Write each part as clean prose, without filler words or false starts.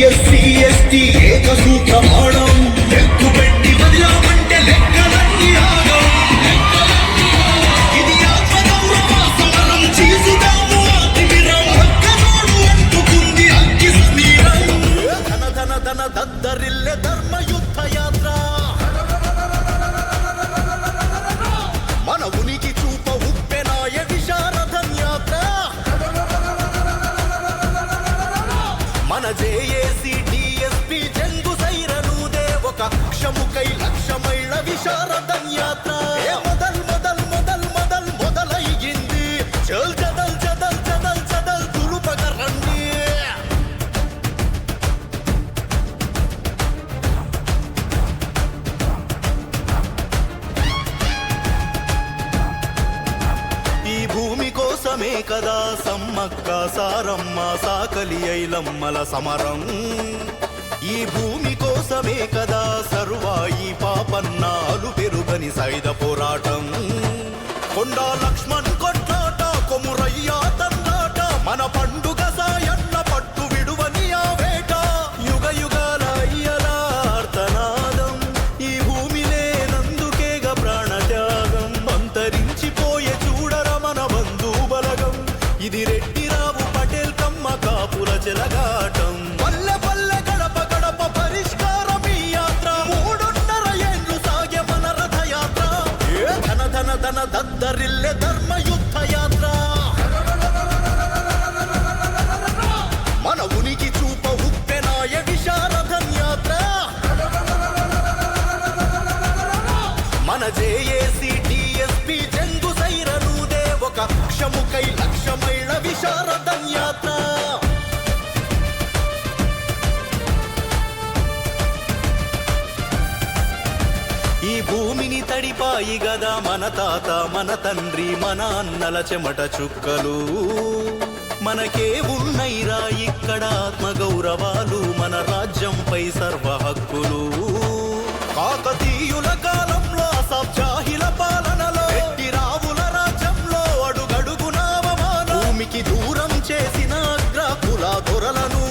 SC ST ఏకసూత్రమాణం ఎక్కుపెట్టి వదిలామంటే లెక్కలన్నీ ఆగం ఇది ఆత్మగౌరవ సమరం చీసుదాము అతిమిరం ఒక్కనోడు అంటుకుంది అగ్గి సమీరం ధన ధన ధన దద్దరిల్లె ధర్మయుద్ధ యాత్ర మన ఉనికి చూప ఉప్పెనాయ విశారథం యాత్ర మన జేఏసీ డిఎస్పీ జంగు సైరనూదే ఒక క్షముకై లక్ష్యమైళ్ళ విశారథం యాత్ర మొదలయ్యింది చల్ చదల్ చదల్ చదల్ చదల్ తులుపగ రండి ఈ భూమి కోసమే కదా సమ్మక్క సారమ్మ సాకలి ఐలమ్మల సమరం ఈ భూమి కోసమే కదా సర్వాయి పాపన్నాలు పెరుగని సైద పోరాటం కొండా లక్ష్మణ్ కొట్లాట కొమురయ్య తండాట మన పండుగ సాయన్న పట్టు విడువని ఆ వేట యుగ యుగాల అయ్యలార్తనాదం ఈ భూమి లేనందుకేగ ప్రాణత్యాగం అంతరించిపోయే చూడర మన బంధు బలగం ఇది రెడ్డిరావు పటేల్ కమ్మ కాపుల చెలగాటం పల్లె పల్లె గడప గడప పరిష్కారం ఈ యాత్ర 3.5 ఏండ్లు సాగే మన రథయాత్ర ధన ధన ధన దద్దరిల్లె ధర్మయుద్ధ యాత్ర మన ఉనికి చూప ఉప్పెనాయ విశారథం యాత్ర మన జేఏసీ డిఎస్పీ జంగు సైరనూదే ఒక క్షముకై లక్ష్యమైళ్ళ విశారథం యాత్ర ఈ భూమిని తడిపాయి గదా మన తాత మన తండ్రి మన అన్నల చెమట చుక్కలు మనకే ఉన్నైరా ఇక్కడ ఆత్మగౌరవాలు మన రాజ్యంపై సర్వ హక్కులు కాకతీయుల కాలంలో అసబ్జాహిల పాలనలో రెడ్డిరావుల రాజ్యంలో అడుగడుగునావమానం భూమికి దూరం చేసిన అగ్రకుల దొరలను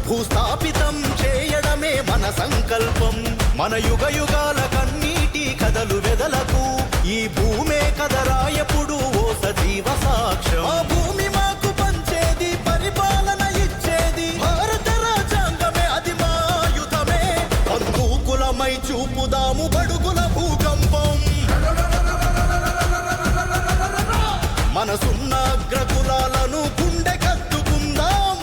భూస్థాపితం చేయడమే మన సంకల్పం మన యుగ యుగాల కన్నీటి కథలు వెదలకు ఈ భూమే కదరాయపుడు ఓ సజీవ సాక్ష్యం ఆ భూమి మాకు పంచేది పరిపాలన ఇచ్చేది భారత రాజ్యాంగమే అది మా ఆయుధమే బంధుకులమై చూపుదాము బడుగుల భూకంపం మనసున్న అగ్రకులాలను గుండె కత్తుకుందాం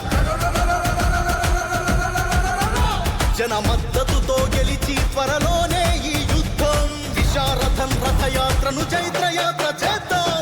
జన మద్దతుతో గెలిచి త్వరలోనే ఈ యుద్ధం విశారథం రథయాత్రను చైత్రయాత్ర చేద్దాం